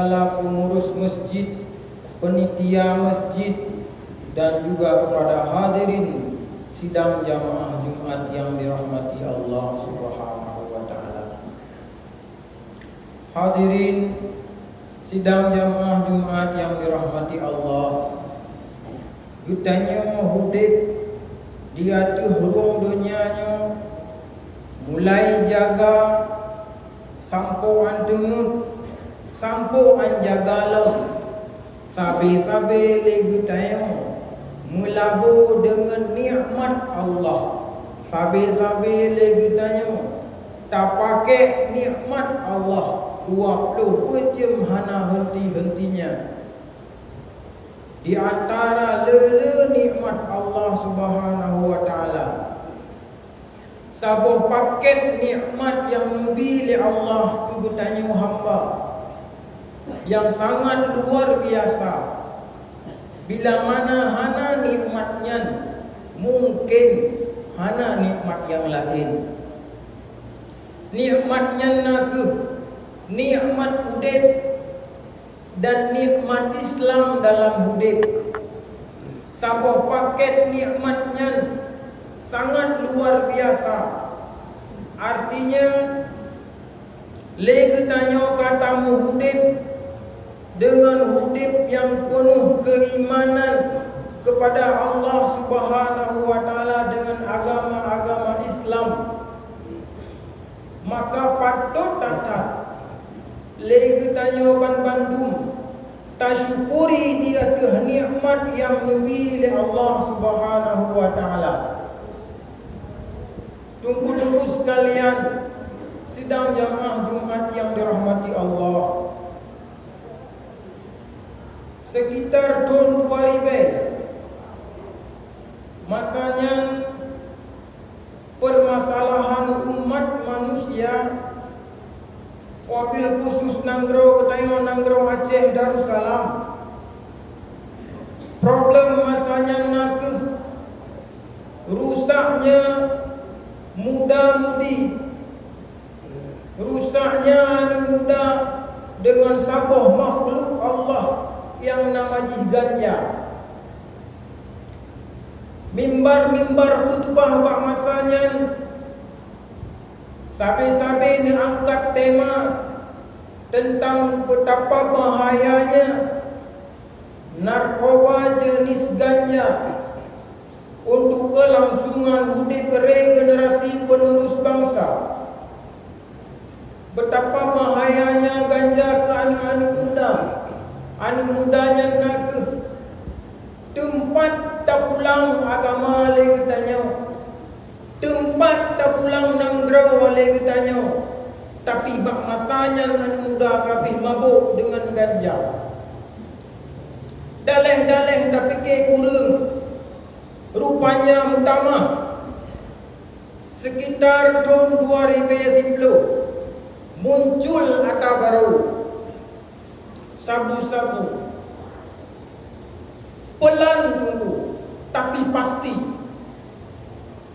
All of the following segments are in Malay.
segala pengurus masjid, penitia masjid, dan juga kepada hadirin sidang jamaah Jumat yang dirahmati Allah Subhanahu wa taala. Hadirin sidang jamaah Jumat yang dirahmati Allah, Gutanya hudib di atas hurung dunianya, mulai jaga sampo an tenut, sampo an jagalau, sabe-sabe le gutanya mulabu dengan nikmat Allah, sabe-sabe le gutanya tak pakai nikmat Allah 24 jam hana henti-hentinya. Di antara lele nikmat Allah Subhanahu wa taala, sebuah paket nikmat yang membeli Allah kepada hamba yang sangat luar biasa. Bila mana hana nikmatnya, mungkin hana nikmat yang lain. Nikmatnya naku, nikmat udip dan nikmat Islam dalam hidup. Sebuah paket nikmatnya sangat luar biasa. Artinya le tanya katamu hidup dengan hidup yang penuh keimanan kepada Allah Subhanahu wa taala dengan agama-agama Islam, maka patut tatat le tanya Bandung tasyukuri dia ke nikmat yang diberi Allah Subhanahu wa taala. Tunggu-tunggu sekalian, sidang jamaah Jumat yang dirahmati Allah, sekitar tahun 2000 masanya permasalahan umat manusia, wabil khusus Nanggro Aceh Darussalam, problem masanya nak rusaknya muda-mudi, rusaknya anak muda dengan sabah makhluk Allah yang namanya ganja. Mimbar-mimbar khutbah bak masanya sabe-sabe ni angkat tema tentang betapa bahayanya narkoba jenis ganja untuk kelangsungan hidup regenerasi penerus bangsa. Betapa bahayanya ganja ke anak-anak muda. Anak mudanya nak tempat tak pulang agama le kitanya, tempat tak pulang Nanggro le kitanya, tapi bak masanya anak muda kabeh mabuk dengan ganja. Daleh-daleh tak fikir kurang. Rupanya utama sekitar tahun 2010 muncul kata baru, sabu-sabu. Pelan tunggu, tapi pasti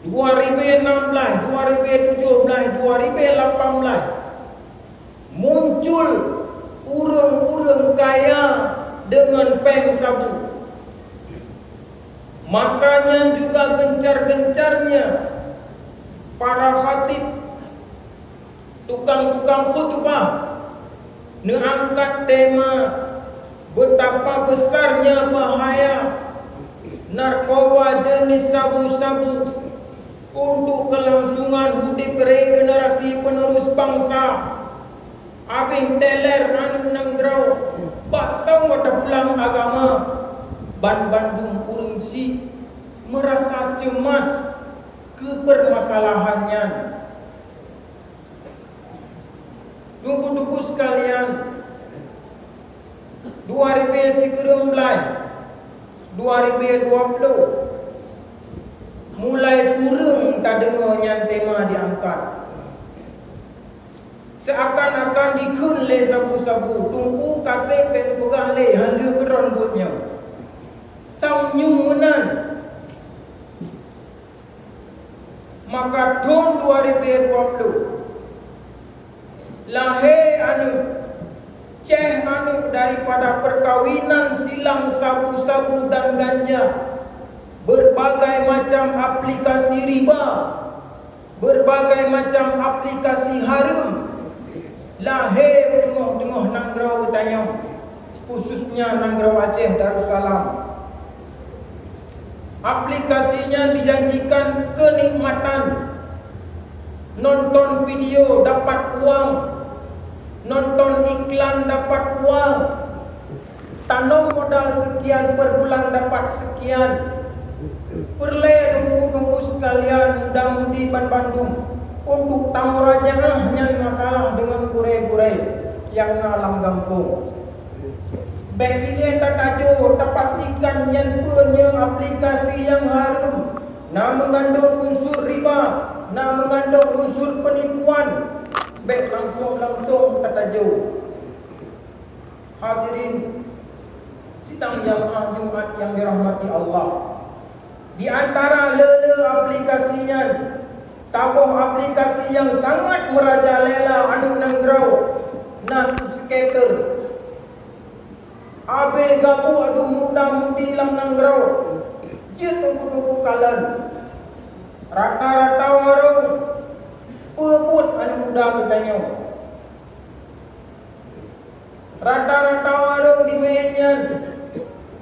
2016, 2017, 2018 muncul urang-urang kaya dengan peng sabu. Masanya juga gencar-gencarnya para khatib, tukang-tukang khutbah mengangkat tema betapa besarnya bahaya narkoba jenis sabu-sabu untuk kelangsungan hidup regenerasi penerus bangsa. Abih teler anak Nanggro bak tahu ada pulang agama. Bandung Urungsi merasa cemas ke permasalahannya. Tunggu-tunggu sekalian, 2019, 2020 mulai kurang tak dengar yang tema diangkat. Seakan-akan dikun le sabu-sabu, tunggu kasih pengurah le hanya keron buatnya. Samnyumunan. Maka tahun 2020 lahir anu ceh anu termasuk daripada perkawinan silang sabu-sabu dan ganja, berbagai macam aplikasi riba, berbagai macam aplikasi haram lahir tengah-tengah Nangrau Betayam, khususnya Nangrau Aceh Darussalam. Aplikasinya dijanjikan kenikmatan, nonton video dapat uang, nonton iklan dapat uang, tanam modal sekian per bulan dapat sekian. Perle tunggu-tunggu sekalian mudah-mudi ban Bandung untuk tamu rajaahnya masalah dengan gurai-gurai yang alam kampung. Baik ini tak tajuk terpastikan yang punya aplikasi yang haram, nak mengandung unsur riba, nak mengandung unsur penipuan. Baik langsung tak tajuk. Hadirin sidang jamaah Jumat yang dirahmati Allah, di antara aplikasinya, sebuah aplikasi yang sangat merajalela anu Nangrau, nak skater. Abe gabu adu muda-mudi lam Nangrau, je tunggu-tunggu kalan. Rata-rata warung pebut anu muda bertanya. Rata-rata warung di Medan,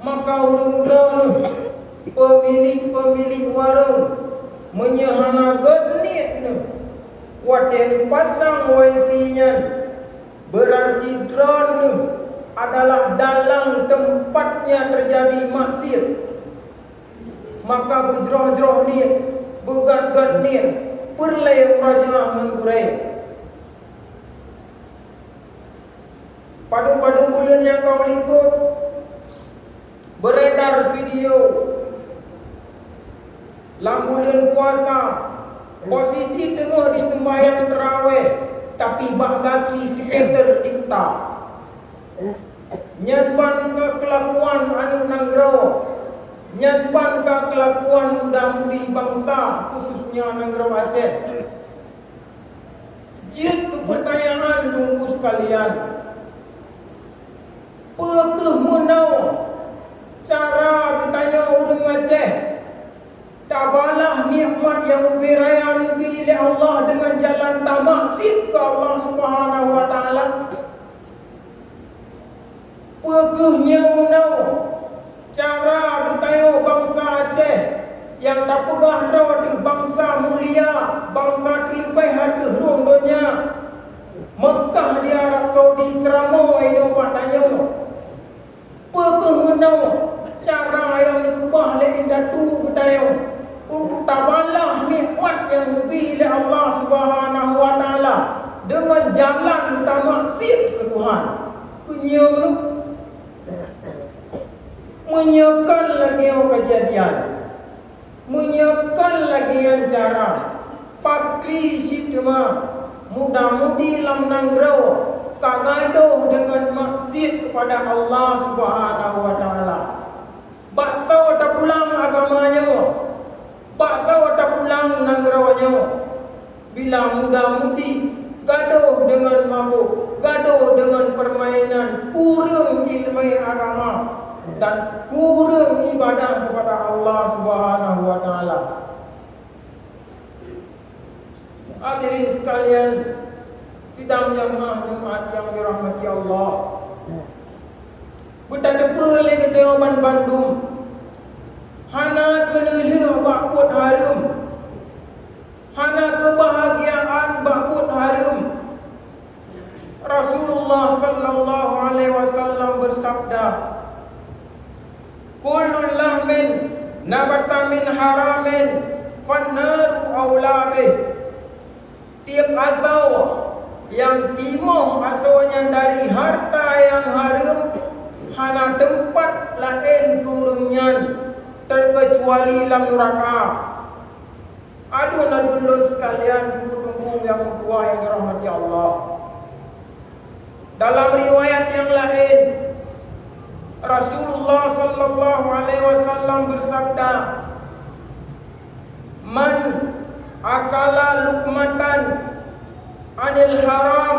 maka urung-urung pemilik warung menyahana godniat waten pasang wifi-nya, berarti drone adalah dalam tempatnya terjadi maksiat. Maka berjroh-jroh niat, begat-gat niat, perlai rajah menggurai. Padu-padu bulan yang kau ikut, beredar video lambulan puasa, posisi tengah di sembahyang tarawih, tapi bagaki skater TikTok. Nyanban ke kelakuan anu Nangrau, nyanban ke kelakuan muda-mudi bangsa, khususnya Nangrau Aceh. Jid pertanyaan tunggu sekalian, pekeh menau cara bertanya orang Aceh tabalah nikmat yang beraya nabi oleh Allah dengan jalan tamaksib ke Allah Subhanahu wa taala. Pekehnya menau cara bertanya bangsa Aceh yang tak pegah rawat bangsa mulia, bangsa terlebih hati hurung dunia. Mekah di Arab Saudi seramo ini buat tanya. Pekeh menau cara yang dikubah oleh indatu bertanya untuk tabalah nikmat yang nabi oleh Allah Subhanahu wa taala dengan jalan tamaksib ke Tuhan. Punya menyekan lagi yang kejadian, menyekan lagi yang cara pakri sitma muda-mudi lam Nangrau kagaduh dengan maksiat kepada Allah Subhanahu wa taala. Bak tahu tak pulang agamanya, bak tahu tak pulang Nangraunya. Bila muda-mudi gaduh dengan mabuk, gaduh dengan permainan, kurang ilmu agama dan kurang ibadah kepada Allah Subhanahu wa taala. Hadirin sekalian, sidang jamaah Jumat yang dirahmati Allah. Betapa lagi dewan Bandung, hana kenelih bakut harum, hana kebahagiaan bakut harum. Rasulullah sallallahu alaihi wasallam bersabda, kullu lahmin nabata min haramin fannaru aula bih. Tiap azau yang timuh asalnya dari harta yang haram, hana tempat lain kurungnya terkecuali dalam neraka. Adun sekalian, tunggu yang tua yang dirahmati Allah. Dalam riwayat yang lain, Rasulullah sallallahu alaihi wasallam bersabda, man akala lukmatan anil haram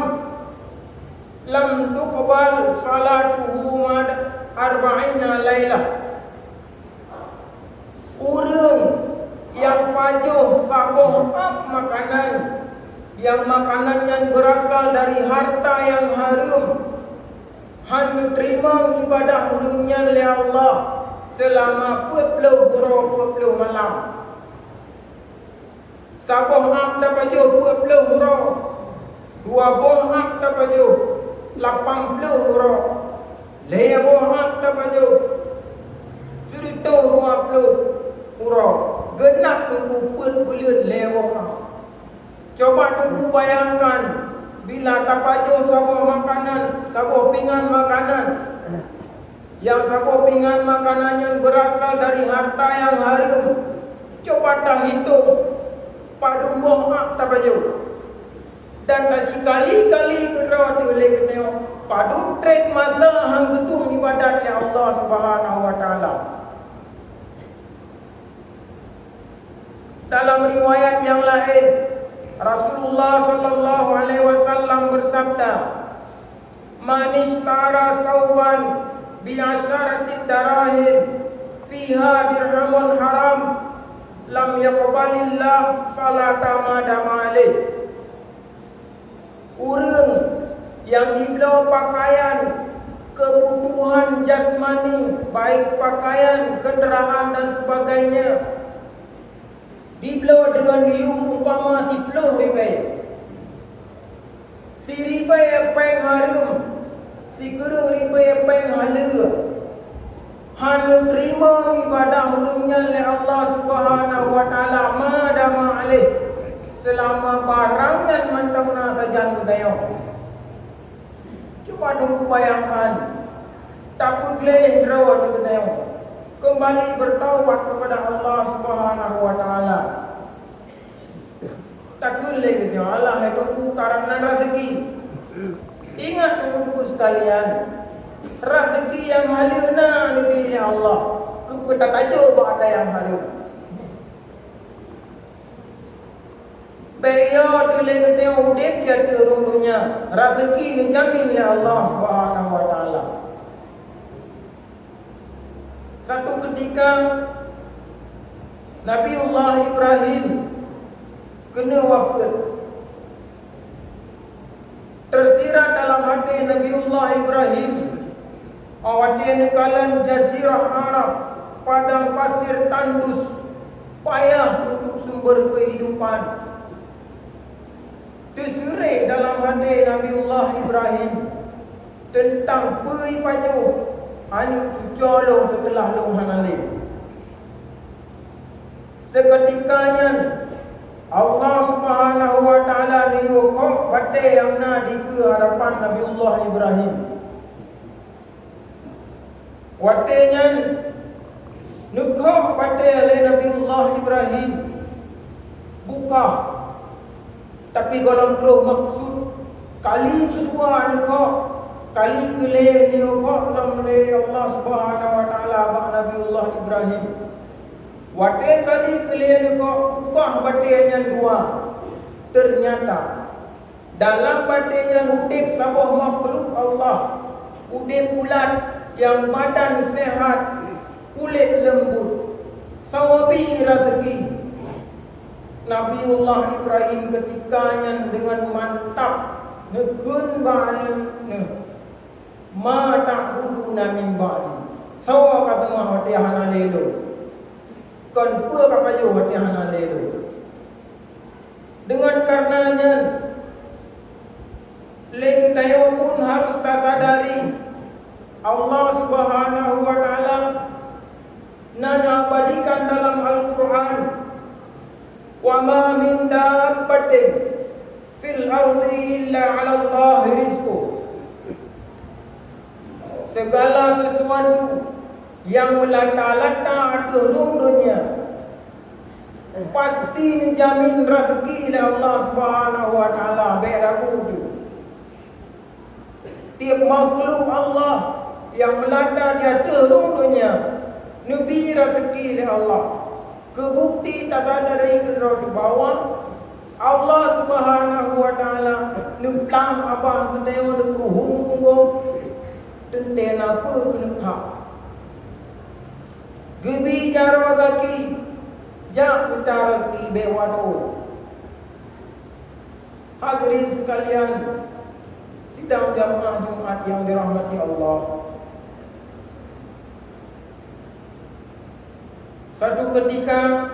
lam tuqbal salatuhu mad arba'ina lailah. Urang yang pajuh saboh makanan, yang makanan yang berasal dari harta yang haram, hanya terima ibadah urangnya oleh Allah selama 40 malam. Saboh tak pajuh 40 huruf, dua boh tak pajuh 80 huruf, leh boh tak pajuh 120 huruf, genap tunggu bulan lewat. Coba tunggu bayangkan bila tak pajuh saboh makanan, saboh pinggan makanan, yang saboh pinggan makanan yang berasal dari harta yang haram. Coba tak hitung padung boh tak pajuh. Dan tak sekali-kali kena oleh kena padung trek mata hang gedung ibadat ya Allah Subhanahu wa taala. Dalam riwayat yang lain, Rasulullah sallallahu alaihi wasallam bersabda, "Man ishtara sauban bi asharatid darahim fiha dirhamun haram lam yaqbalillah salata madama alaih." Urang yang dibeli pakaian kebutuhan jasmani, baik pakaian, kenderaan dan sebagainya, dibeli dengan umpama 10 ribai. Si ribai peng harum, si guru ribai peng halal. Hanya terima ibadah urangnya oleh Allah Subhanahu wa taala madama alaih, selama barangan mantangna saja budaya. Coba tunggu bayangkan, takut leh draw budaya. Kembali bertaubat kepada Allah Subhanahu wa taala. Takut leh budaya Allah itu karena rezeki. Ingat teman-teman sekalian, rezeki yang halina diberi Allah. Kita tajuk ada yang haram. Bayar tulai kita udip jadi orang dunia. Rezeki dijamin oleh Allah Subhanahu wa taala. Satu ketika Nabiullah Ibrahim kena wafat. Tersirat dalam hati Nabiullah Ibrahim, awadian kalan jazirah Arab, padang pasir tandus, payah untuk sumber kehidupan. Terserai dalam hati Nabiullah Ibrahim tentang beri pajuh anu colong setelah Tuhan alim. Seketikanya Allah Subhanahu wa taala niukok bate yang nadi ke hadapan Nabiullah Ibrahim. Watenya nukok bate oleh Nabiullah Ibrahim buka. Tapi kalau terus maksud kali kedua ni kau, kali kelih ni kau oleh Allah Subhanahu wa taala bak Nabiullah Ibrahim. Wate kali kelih ni kau ukah batenya dua. Ternyata dalam batenya udip sabah makhluk Allah, udip ulat yang badan sehat, kulit lembut, sawabi rezeki. Nabiullah Ibrahim ketikanya dengan mantap nekun ba'alina ma ta'buduna min ba'di. Sawa kata mah hati hana lelo. Kon pe kapayo hati hana lelo. Dengan karenanya lek tayo pun harus tasadari Allah Subhanahu wa taala nana abadikan dalam Al-Quran, wa ma min dabbatin fil ardi illa 'ala Allah rizquh. Segala sesuatu yang melata-lata di dunia pasti dijamin rezeki oleh Allah Subhanahu wa taala. Beragu tu. Tiap makhluk Allah yang melata di atas dunia nabi rezeki oleh Allah. Kebukti tak sadar dari kedua di bawah Allah Subhanahu wa taala nuplang apa kita yang nuhung punggung tenten apa kena tak gebi jarwa gaki jak utara ki bewado. Hadirin sekalian, sidang jamaah Jumat yang dirahmati Allah. Satu ketika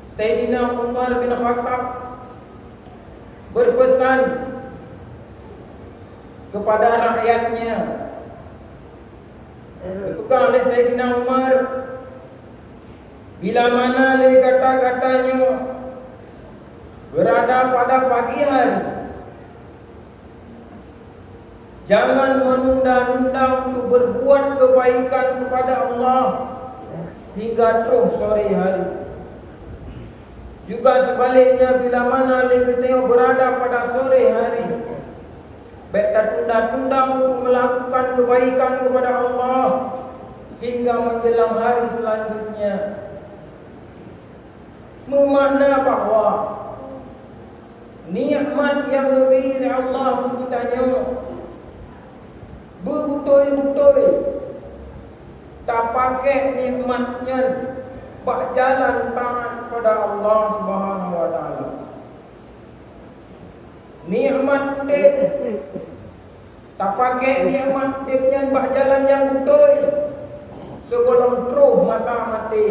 Sayyidina Umar bin Khattab berpesan kepada rakyatnya. Dipegang oleh Sayyidina Umar, bila mana le kata-katanya berada pada pagi hari, jangan menunda-nunda untuk berbuat kebaikan kepada Allah hingga terus sore hari. Juga sebaliknya, bila mana kita berada pada sore hari, baik tak tunda-tunda untuk melakukan kebaikan kepada Allah hingga menjelang hari selanjutnya. Memakna bahawa nikmat yang lebih dari Allah itu kitanya betul-betul tak pakai nikmatnya bak jalan taat pada Allah Subhanahu wa taala. Nikmat dia tak pakai nikmat dia bak jalan yang betul sebelum terus masa mati.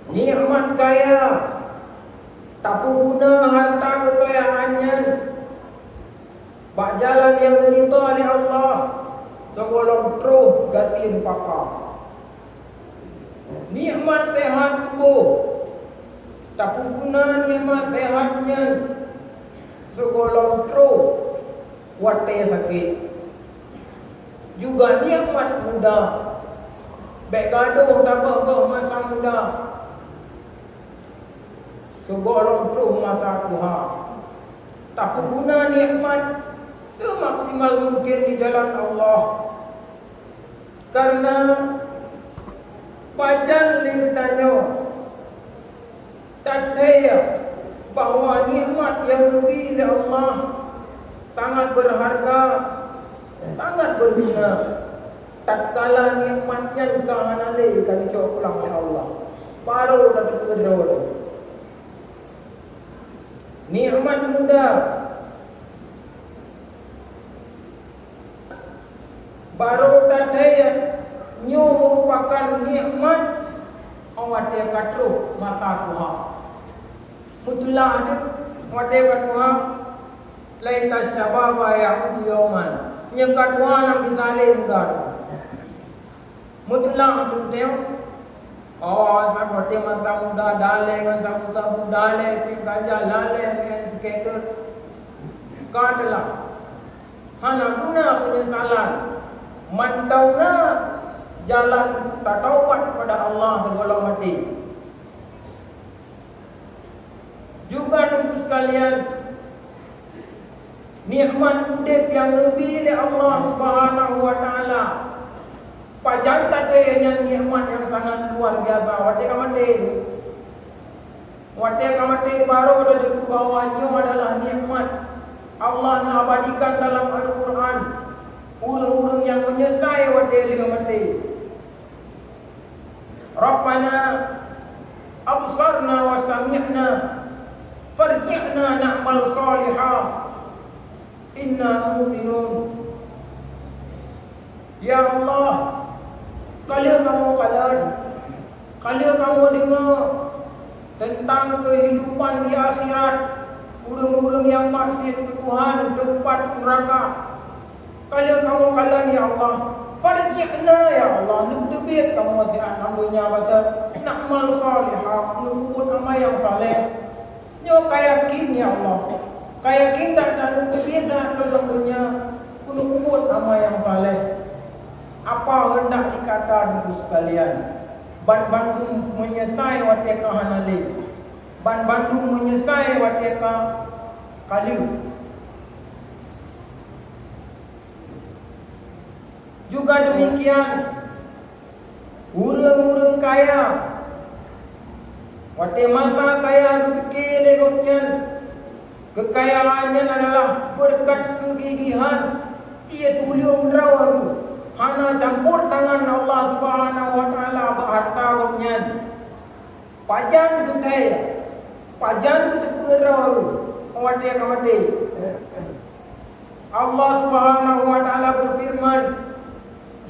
Nikmat kaya tak guna harta kekayaannya bak jalan yang diridha oleh Allah sebelum terus gasin papa. Nikmat sehat tubuh tak guna nikmat sehatnya sebelum terus watai sakit. Juga nikmat muda, baik gaduh tak apa masa muda sebelum terus masa tua. Tak guna nikmat semaksimal mungkin di jalan Allah. Karena pajan lintanya tadaya bahawa nikmat yang lebih dari Allah sangat berharga, sangat berguna. Tatkala nikmatnya kahanale kali cok pulang oleh Allah, baru dapat berdoa. Nikmat muda baru tadaya nyo merupakan nikmat awak dia katru masa Tuhan. Mutlah ada awak dia katru laita syababa ya'ud yawman. Nya katru nang ditale muda. Mutlah tu teo oh sahabat dia masa muda dale dengan sabu-sabu dale pi ganja lale dengan skater katla hana guna penyesalan mantauna jalan tak taubat pada Allah sebelum mati. Juga nunggu sekalian, nikmat hidup yang lebih dari Allah Subhanahu wa taala. Pajan tadanya nikmat yang sangat luar biasa. Wate kamate baru ada di bawahnya adalah nikmat Allah yang abadikan dalam Al-Quran. Urang-urang yang menyesai wate dengan mati. Rabbana absarna wa sami'na farji'na na'mal salihah inna muqinun. Ya Allah, kalau kamu dengar tentang kehidupan di akhirat, urang-urang yang maksiat ke Tuhan tempat neraka, kalau kamu ya Allah, farji'na ya Allah, lebih kamu wasiat namanya pasal na'mal salihah, menyebut amal yang saleh. Nyo kayakin ya Allah, kayakin tak lebih dalam dunia, menyebut amal yang saleh. Apa hendak dikata ibu sekalian? Ban Bandung menyesai wateka hanale. Ban Bandung menyesai wateka kaliu. Juga demikian, urang-urang kaya Wate masa kaya fikir legoknya. Kekayaannya adalah berkat kegigihan. Ia tuliung rawu. Hana campur tangan Allah Subhanahu wa taala harta goknya. Pajan kutai. Pajan kutai rawu. Wate kamate. Allah Subhanahu wa taala berfirman,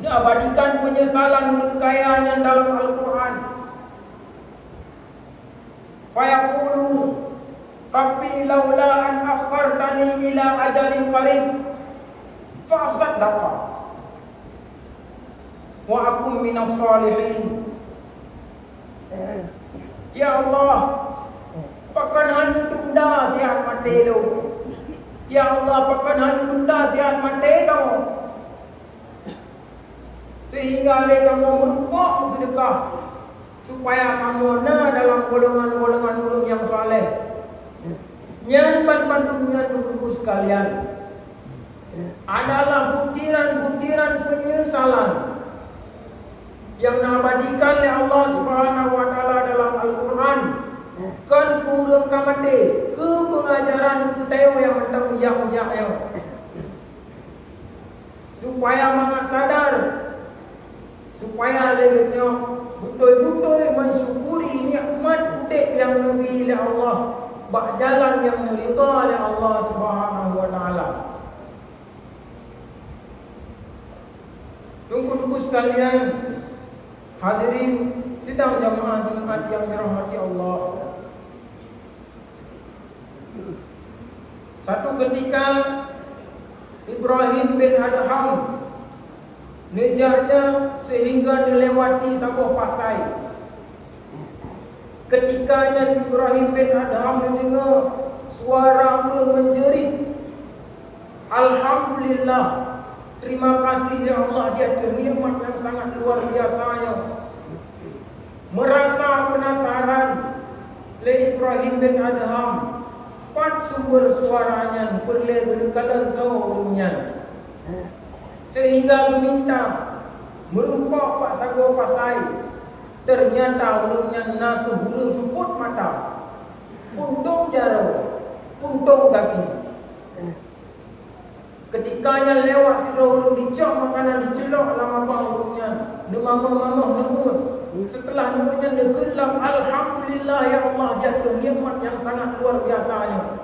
diabadikan penyesalan kekayaannya dalam Al-Quran. Fayaqulu Rabbi laula an akhartani ila ajalin qarib fa asaddaqa wa akum minas salihin. Ya Allah, pakan han tunda tiat matelo. Ya Allah, pakan han tunda tiat matelo. Sehingga kamu merupakan sedekah supaya kamu dalam golongan-golongan orang yang saleh. Nyan bantunya dulu sekalian adalah butiran-butiran penyesalan yang diabadikan oleh Allah Subhanahu wa taala dalam Al-Quran. Kan kurang kamate ke pengajaran kita yang mentang yang supaya mangat sadar, supaya lebihnya betul-betul mensyukuri nikmat utek yang diberi oleh Allah, bak jalan yang meridha oleh Allah Subhanahu wa taala. Tunggu-tunggu sekalian, hadirin sidang jamaah Jumat yang dirahmati Allah. Satu ketika Ibrahim bin Adham nejahnya sehingga melewati sebuah pasai. Ketikanya Ibrahim bin Adham mendengar suara orang menjerit, Alhamdulillah, terima kasih ya Allah di atas nikmat yang sangat luar biasanya. Merasa penasaran le Ibrahim bin Adham, pat sumber suaranya berle kalau tahu orangnya. Sehingga meminta merupa pak sago pasai. Ternyata orangnya nak burung juput mata, puntung jaro, puntung kaki. Ketikanya lewat si orang dicok makanan dicelok lama orangnya. Mama nunggu. Setelah nunggunya negelam, Alhamdulillah ya Allah, jatuh nikmat yang sangat luar biasanya.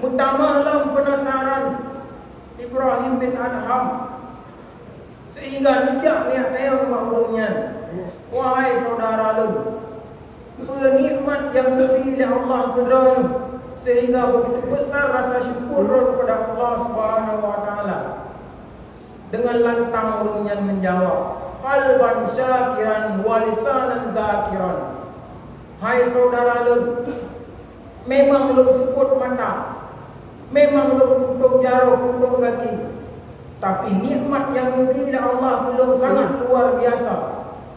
Bertambahlah penasaran Ibrahim bin Adham sehingga dia lihat orangnya. Wahai saudara lu, nikmat yang diberi oleh Allah kepada sehingga begitu besar rasa syukur kepada Allah Subhanahu wa taala. Dengan lantang orangnya menjawab, qalban syakiran wa lisanan zakiran. Hai saudara lu, memang lu syukur mata, memang lu puntung jaro, puntung kaki, tapi nikmat yang diberi Allah belum sangat luar biasa,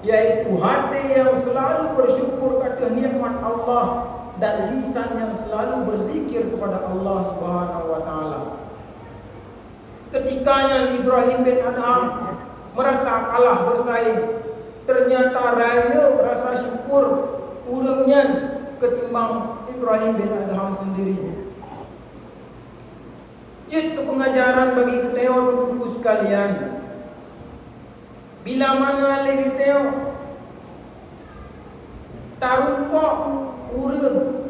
yaitu hati yang selalu bersyukur atas nikmat Allah dan lisan yang selalu berzikir kepada Allah Subhanahu wa taala. Ketikanya Ibrahim bin Adham merasa kalah bersaing, ternyata raya rasa syukur urangnya ketimbang Ibrahim bin Adham sendiri. Jadi pengajaran bagi kita untuk sekalian, bila mana lagi kita tarumpok urang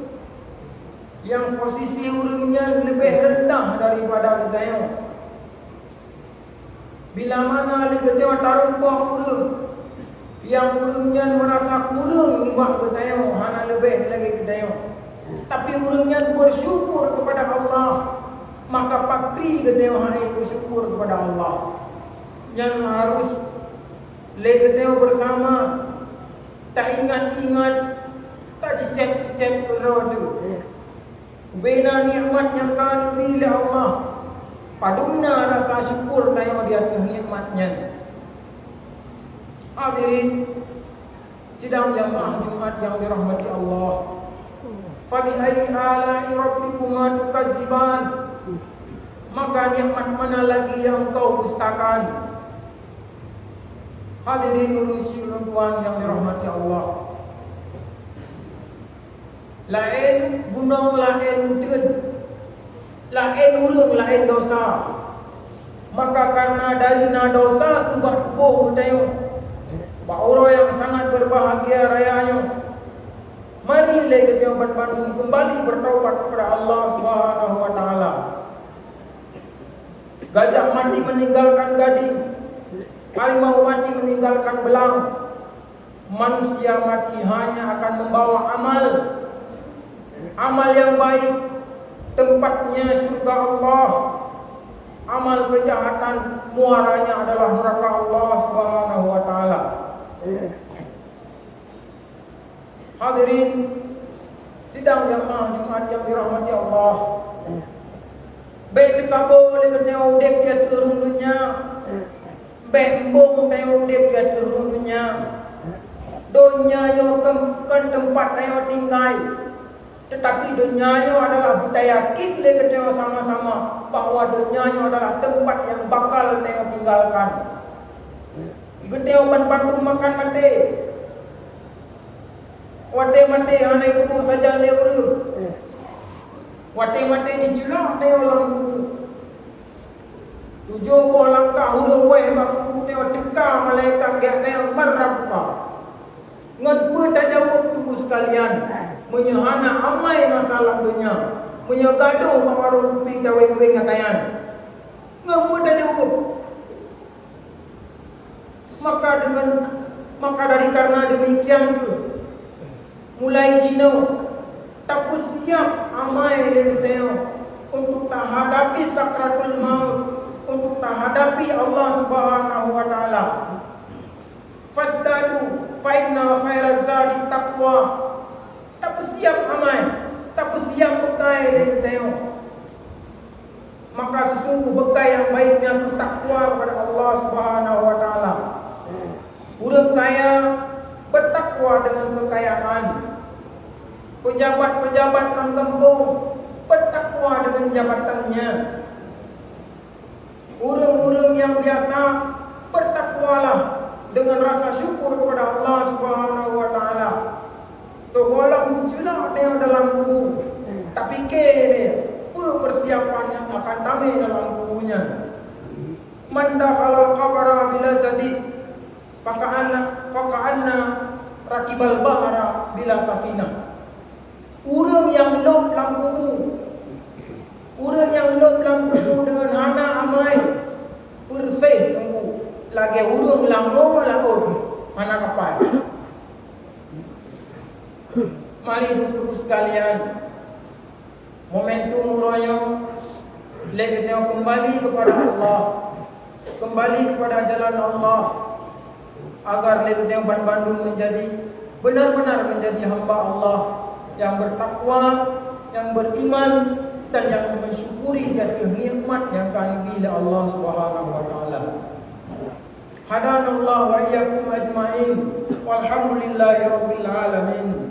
yang posisi urangnya lebih rendah daripada kita. Bila mana lagi kita tarumpok urang yang urangnya merasa kurang buat kita, hana lebih lagi kita. Tapi urangnya bersyukur kepada Allah, maka pakri kita hai bersyukur kepada Allah. Yang harus kita bersama, tak ingat-ingat, tak cicek-cicek rodu. Bina nikmat yang kami beri Allah, padumna rasa syukur tayo di atas nikmatnya. Hadirin sidang jamaah Jumat yang dirahmati Allah. Fa bi ayyi ala'i rabbikuma tukadziban? Maka nikmat mana lagi yang kau dustakan? Hadirin ulun tuan yang dirahmati Allah. lain gunung, lain udin, lain ulung, lain dosa. Maka karena dari dosa ubat kubuh tengok pak orang yang sangat berbahagia rayanya. Mari kita Bandung kembali bertaubat kepada Allah Subhanahu wa taala. Gajah mati meninggalkan gading, harimau mati meninggalkan belang. Manusia mati hanya akan membawa amal yang baik, tempatnya surga Allah. Amal kejahatan muaranya adalah neraka Allah Subhanahu wa taala. Hadirin sidang jamaah Jumat yang dirahmati Allah. Baik kabur dengan udek dia turun dunia. Baik embung tengok udek dia turun dunia. Dunia kan tempat tengok tinggal. Tetapi dunia adalah budaya kita tengok sama-sama bahawa dunia adalah tempat yang bakal tengok tinggalkan. Kita bantu makan mati. Wate mati hanya kubu saja lewur. Wate mati diculak tengok orang kubu. 7 langkah hurung weh bak kubu tengok tekar malaikat dia tengok marabka. Ngan tak jauh tubuh sekalian. Menyahana amai masalah dunia. Menyagaduh pengaruh rupi tawai-tawai ngatayan. Ngan tak jauh. Maka dari karena demikian tu mulai jino tak siap amai lenteo untuk tak hadapi sakratul maut, untuk tak hadapi Allah Subhanahu wa taala. Fasdadu fa inna khairaz zadi taqwa. Tak siap amai, tak siap bekai lenteo. Maka sesungguh bekai yang baiknya itu takwa kepada Allah Subhanahu wa taala. Orang kaya bertakwa dengan kekayaan. Pejabat-pejabat non-kampung bertakwa dengan jabatannya. Orang-orang yang biasa bertakwalah dengan rasa syukur kepada Allah Subhanahu wa taala. So golong diculak tengok dalam kubur. Tak fikir dia apa persiapan yang akan damai dalam kuburnya. Man dakhala al-qabra bila zadid Faka'anna rakibal bahra bila safina. Orang yang lop dalam kubur, orang yang lop dalam kubur dengan hana amai bersih tunggu lagi urung lamo laut mana kapal. Mari duduk sekalian, momentum royo lagi kembali kepada Allah, kembali kepada jalan Allah, agar lebih Bandung menjadi benar-benar menjadi hamba Allah yang bertakwa, yang beriman dan yang mensyukuri jatuh nikmat yang akan bila Allah Subhanahu wa taala. Hadanallahu wa iyyakum ajmain. Walhamdulillahirabbil alamin.